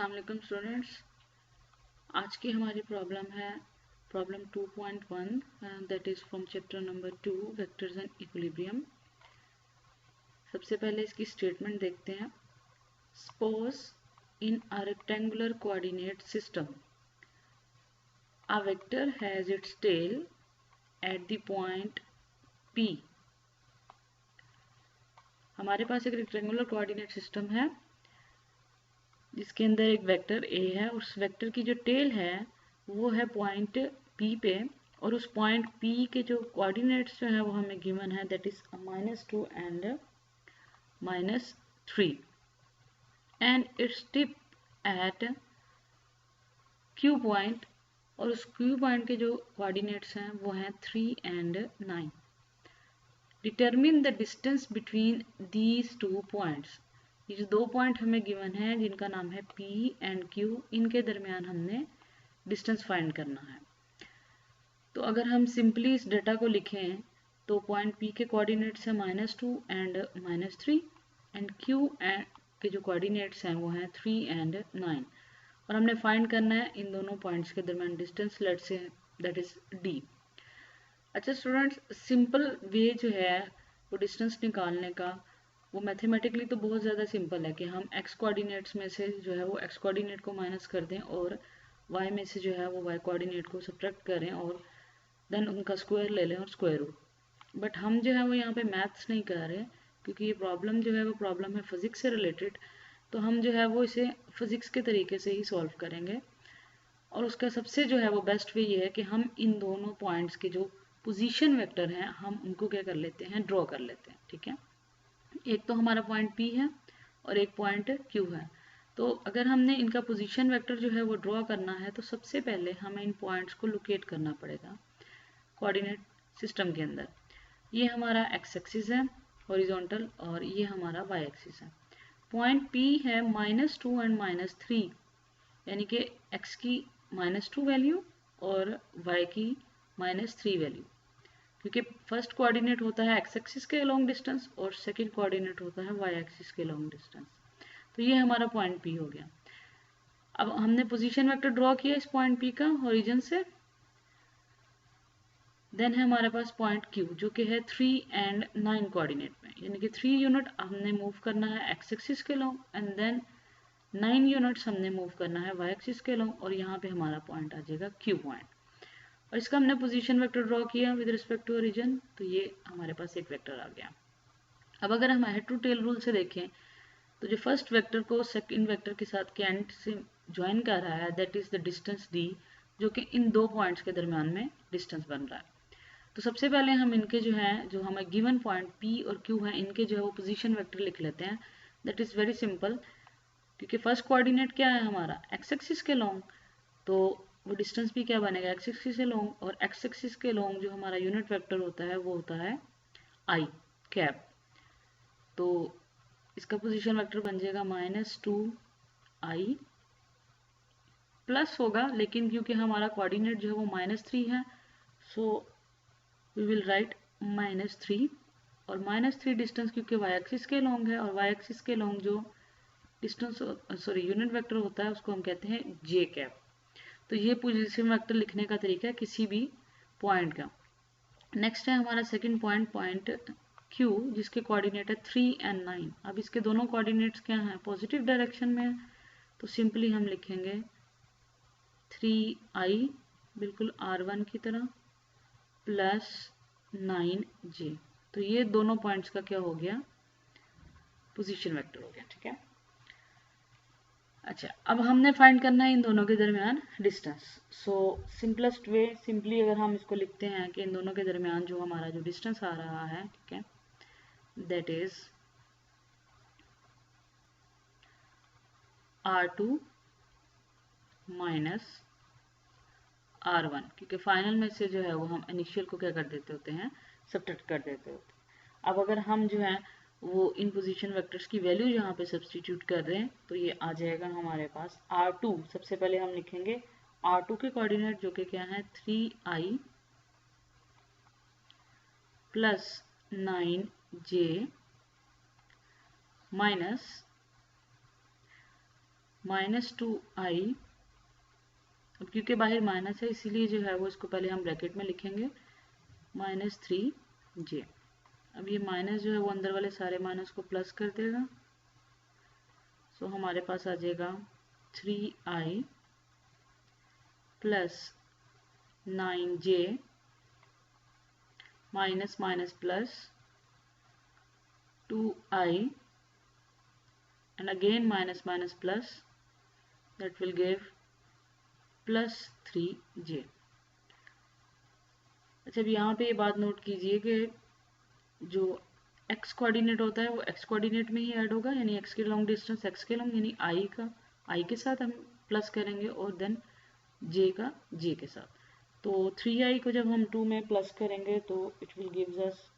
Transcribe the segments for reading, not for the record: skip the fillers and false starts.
अस्सलाम वालेकुम स्टूडेंट्स। आज की हमारी प्रॉब्लम है problem 2.1 that is from chapter number 2 vectors and equilibrium. सबसे पहले इसकी स्टेटमेंट देखते हैं। Suppose in a rectangular coordinate system a vector has its tail at the point P। हमारे पास एक रेक्टेंगुलर कोऑर्डिनेट सिस्टम है जिसके अंदर एक वेक्टर A है। उस वेक्टर की जो टेल है वो है पॉइंट P पे, और उस पॉइंट P के जो कोऑर्डिनेट्स जो है वो हमें गिवन है that is -2 and -3 and its tip at Q point, और उस Q पॉइंट के जो कोऑर्डिनेट्स हैं वो हैं 3 and 9। Determine the distance between these two points. ये जो दो पॉइंट हमें गिवन है जिनका नाम है P एंड Q, इनके दरमियान हमने डिस्टेंस फाइंड करना है। तो अगर हम सिंपली इस डेटा को लिखें तो पॉइंट P के कोऑर्डिनेट्स हैं -2 एंड -3 एंड Q के जो कोऑर्डिनेट्स हैं वो हैं 3 एंड 9, और हमने फाइंड करना है इन दोनों पॉइंट्स के दरमियान distance, let's say that is D। अच्छा स्टूडेंट्स, सिंपल वे जो है वो डिस्टेंस निकालने का वो मैथमेटिकली तो बहुत ज़्यादा सिंपल है कि हम x कोऑर्डिनेट्स में से जो है वो x कोऑर्डिनेट को माइनस कर दें और y में से जो है वो y कोऑर्डिनेट को सब्ट्रैक्ट करें और देन उनका स्क्वायर ले लें और स्क्वायर रूट। बट हम जो है वो यहाँ पे मैथ्स नहीं कर रहे क्योंकि ये प्रॉब्लम जो है वो प्रॉब्लम है फिजिक्स से रिलेटेड, तो हम जो है वो इसे फिजिक्स के तरीके से ही सॉल्व करेंगे। और उसका सबसे जो है वो बेस्ट वे ये है कि हम इन दोनों पॉइंट्स के जो पोजीशन वेक्टर हैं हम उनको क्या कर लेते हैं, ड्रॉ कर लेते हैं। ठीक है, एक तो हमारा पॉइंट P है और एक पॉइंट Q है। तो अगर हमने इनका पोजीशन वेक्टर जो है वो ड्रॉ करना है तो सबसे पहले हमें इन पॉइंट्स को लोकेट करना पड़ेगा कोऑर्डिनेट सिस्टम के अंदर। ये हमारा x एक्सिस है हॉरिजॉन्टल, और ये हमारा y एक्सिस है। पॉइंट P है -2 एंड -3, यानी कि x की -2 वैल्यू और y की -3 वैल्यू, क्योंकि फर्स्ट कोऑर्डिनेट होता है x एक्सिस के लॉन्ग डिस्टेंस और सेकंड कोऑर्डिनेट होता है y एक्सिस के लॉन्ग डिस्टेंस। तो ये हमारा पॉइंट P हो गया। अब हमने पोजीशन वेक्टर ड्रॉ किया इस पॉइंट P का ओरिजिन से। देन है हमारे पास पॉइंट Q जो कि है 3 एंड 9 कोऑर्डिनेट में, यानी कि 3 यूनिट हमने मूव करना है x एक्सिस के लॉन्ग एंड देन 9 यूनिट्स हमने मूव करना है y एक्सिस के लॉन्ग, और यहाँ पे हमारा पॉइंट आ जाएगा Q पॉइंट। और इसका हमने पोजीशन वेक्टर ड्रॉ किया विद रिस्पेक्ट टू ओरिजिन, तो ये हमारे पास एक वेक्टर आ गया। अब अगर हम हेड टू टेल रूल से देखें तो जो फर्स्ट वेक्टर को सेकंड वेक्टर के साथ के एंड से ज्वाइन कर रहा है that is the distance D, जो कि इन दो पॉइंट्स के दरमियान में डिस्टेंस बन रहा है। तो सबसे पहले हम इनके जो है जो हमें गिवन पॉइंट P और Q है इनके जो है वो पोजीशन वेक्टर लिख लेते हैं। दैट इज वेरी सिंपल, क्योंकि फर्स्ट कोऑर्डिनेट क्या है हमारा x एक्सिस के लॉन्ग, तो वो डिस्टेंस भी क्या बनेगा x एक्सिस के लॉन्ग, और x एक्सिस के लॉन्ग जो हमारा यूनिट वेक्टर होता है वो होता है I कैप। तो इसका पोजीशन वेक्टर बन जाएगा -2I प्लस होगा, लेकिन क्योंकि हमारा कोऑर्डिनेट जो है वो -3 है सो वी विल राइट -3, और -3 डिस्टेंस क्योंकि y एक्सिस के लॉन्ग है, और y एक्सिस के लॉन्ग जो डिस्टेंस यूनिट वेक्टर होता है उसको हम कहते हैं j कैप। तो ये पोजीशन वेक्टर लिखने का तरीका है किसी भी पॉइंट का। नेक्स्ट है हमारा सेकंड पॉइंट, पॉइंट Q जिसके कोऑर्डिनेट है 3 एंड 9। अब इसके दोनों कोऑर्डिनेट्स क्या हैं, पॉजिटिव डायरेक्शन में, तो सिंपली हम लिखेंगे 3I बिल्कुल R1 की तरह प्लस 9J। तो ये दोनों पॉइंट्स का क्या हो गया, पोजीशन वेक्टर हो गया। ठीक है, अच्छा अब हमने फाइंड करना है इन दोनों के दरमियान डिस्टेंस। सो सिंपलेस्ट वे, सिंपली अगर हम इसको लिखते हैं कि इन दोनों के दरमियान जो हमारा जो डिस्टेंस आ रहा है, ठीक है, that is R2 minus R1, क्योंकि फाइनल में से जो है वो हम इनिशियल को क्या कर देते होते हैं, सब्ट्रैक्ट कर देते होते हैं। अब अगर हम जो है वो इन पोजीशन वेक्टर्स की वैल्यू यहाँ पे सब्स्टिट्यूट कर रहे हैं तो ये आ जाएगा हमारे पास R2। सबसे पहले हम लिखेंगे R2 के कोऑर्डिनेट जो कि क्या है 3I plus 9J minus -2i, अब क्योंकि बाहर माइनस है इसीलिए जो है वो इसको पहले हम ब्रैकेट में लिखेंगे -3j। अब ये माइनस जो है वो अंदर वाले सारे माइनस को प्लस कर देगा, सो हमारे पास आ जाएगा 3i plus 9j minus minus plus 2i and again minus minus plus, that will give plus 3j। अच्छा, अब यहाँ पे ये बात नोट कीजिए कि जो x कोऑर्डिनेट होता है वो x कोऑर्डिनेट में ही ऐड होगा, यानी x के लॉन्ग डिस्टेंस x के लॉन्ग, यानी i के साथ हम प्लस करेंगे और देन j का j के साथ। तो 3i को जब हम 2 में प्लस करेंगे तो it will gives us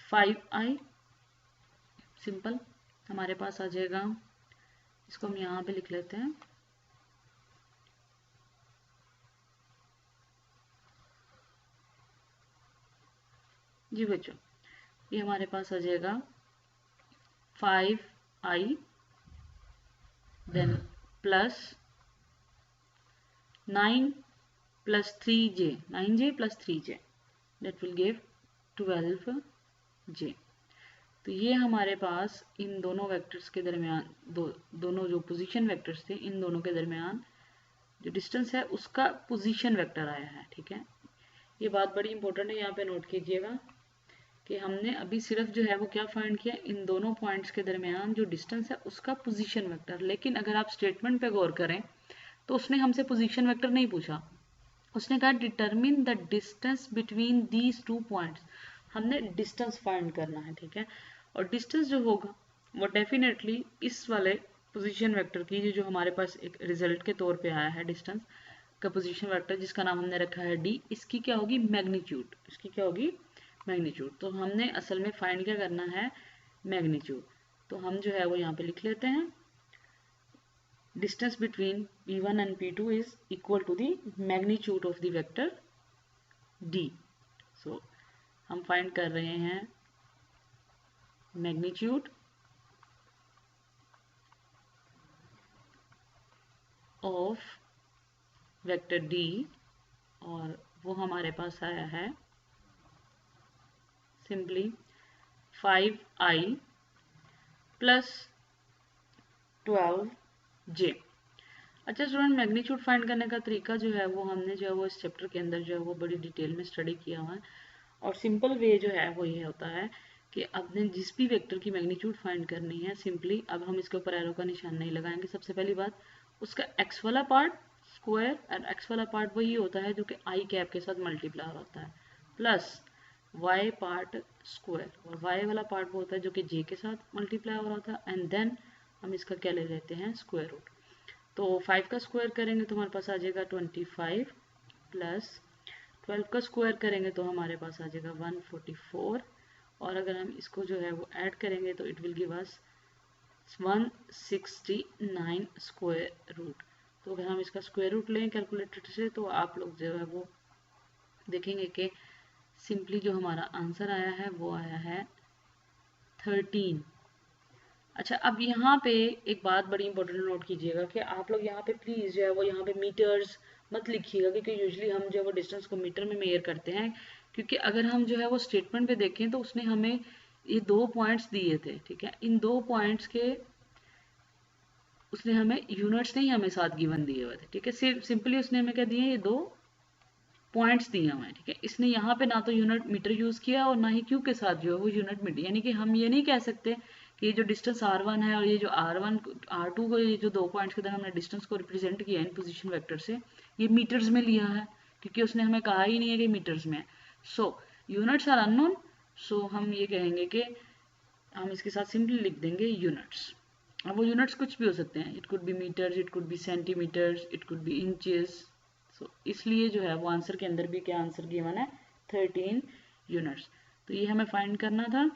5i। Simple हमारे पास आ जाएगा, इसको हम यहाँ पे लिख लेते हैं जी बच्चों, ये हमारे पास आ जाएगा 5i then plus 9 plus 3j, 9j plus 3j, that will give 12j। तो ये हमारे पास इन दोनों वेक्टर्स के दरमियान दोनों जो पोजीशन वेक्टर्स थे, इन दोनों के दरमियान जो डिस्टेंस है उसका पोजीशन वेक्टर आया है। ठीक है, ये बात बड़ी इंपॉर्टेंट है, यहाँ पे नोट कीजिएगा कि हमने अभी सिर्फ जो है वो क्या फाइंड किया, इन दोनों पॉइंट्स के दरमियान जो डिस्टेंस है उसका पोजीशन वेक्टर। लेकिन अगर आप स्टेटमेंट पे गौर करें तो उसने हमसे पोजीशन वेक्टर नहीं पूछा, उसने कहा determine the distance between these 2 points. हमने डिस्टेंस फाइंड करना है। ठीक है, और डिस्टेंस जो होगा वो डेफिनेटली इस वाले पोजीशन वेक्टर की जो हमारे पास एक रिजल्ट के तौर पे आया है डिस्टेंस का पोजीशन वेक्टर, जिसका नाम हमने रखा है d, इसकी क्या होगी मैग्नीट्यूड, इसकी क्या होगी मैग्नीट्यूड। तो हमने असल में फाइंड क्या करना है, मैग्नीट्यूड। तो हम जो है वो यहाँ पे लिख लेते हैं distance between p1 and p2 is equal to the magnitude of the vector d। So हम फाइंड कर रहे हैं मैग्नीट्यूड ऑफ वेक्टर d, और वो हमारे पास आया है सिंपली 5i प्लस 12j। अच्छा स्टूडेंट, मैग्नीट्यूड फाइंड करने का तरीका जो है वो हमने जो है वो इस चैप्टर के अंदर जो है वो बड़ी डिटेल में स्टडी किया हुआ है, और सिंपल वे जो है वो ये होता है कि आपने जिस भी वेक्टर की मैग्नीट्यूड फाइंड करनी है, सिंपली अब हम इसके ऊपर एरो का निशान नहीं लगाएंगे। सबसे पहली बात, उसका x वाला पार्ट स्क्वायर, और x वाला पार्ट वही होता है जो कि i कैप के साथ मल्टीप्लाई होता है, प्लस y पार्ट स्क्वायर, और y वाला पार्ट वो होता है जो कि j के साथ मल्टीप्लाई हो रहा होता है, एंड देन हम इसका क्या ले लेते हैं स्क्वायर रूट। तो 5 का स्क्वायर करेंगे तो हमारे पास आ जाएगा 25, प्लस 12 का स्क्वायर करेंगे तो हमारे पास आ जाएगा 144, और अगर हम इसको जो है वो ऐड करेंगे तो it will give us 169 square root. तो अगर हम इसका स्क्वायर रूट लें कैलकुलेटर से तो आप लोग जो है वो देखेंगे कि सिंपली जो हमारा आंसर आया है वो आया है 13। अच्छा, अब यहाँ पे एक बात बड़ी इंपॉर्टेंट नोट कीजिएगा कि आप लोग यहाँ पे प्लीज़ जो है वो यहाँ पे मीटर्स मत लिखिएगा, क्योंकि यूजुअली हम जो है वो डिस्टेंस को मीटर में मेजर करते हैं। क्योंकि अगर हम जो है वो स्टेटमेंट पे देखें तो उसने हमें ये 2 पॉइंट्स दिए थे। ठीक है, इन 2 पॉइंट्स के उसने हमें यूनिट्स नहीं हमें साथ गिवन दिए हुए थे। ठीक है, सिंपली उसने हमें क्या दिए, ये 2 पॉइंट्स दिए हुए हैं। ठीक है, इसने यहाँ पे ना तो यूनिट मीटर यूज़ किया और ना ही क्यू के साथ जो है वो यूनिट मीटर, यानी कि हम ये नहीं कह सकते कि ये जो डिस्टेंस r1 है और ये जो r1 r2 को, ये जो 2 पॉइंट्स के दरमियान हमने डिस्टेंस को रिप्रेजेंट किया इन पोजीशन वेक्टर से, ये मीटर्स में लिया है, क्योंकि उसने हमें कहा ही नहीं है कि मीटर्स में है। सो यूनिट्स आर अननोन, सो हम ये कहेंगे कि हम इसके साथ सिंपली लिख देंगे यूनिट्स। अब वो यूनिट्स कुछ भी हो सकते हैं, it could be metres, it could be centimetres, it could be inches. So इसलिए जो है वो आंसर के अंदर भी क्या आंसर गिवन है 13 यूनिट्स। तो ये हमें फाइंड करना था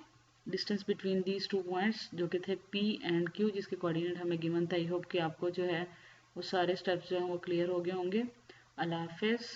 डिस्टेंस बिटवीन दीज 2 पॉइंट्स जो कि थे P एंड Q, जिसके कोऑर्डिनेट हमें गिवन था। आई होप कि आपको जो है वो सारे स्टेप्स जो हैं वो क्लियर हो गए होंगे। अल्लाह हाफिज़।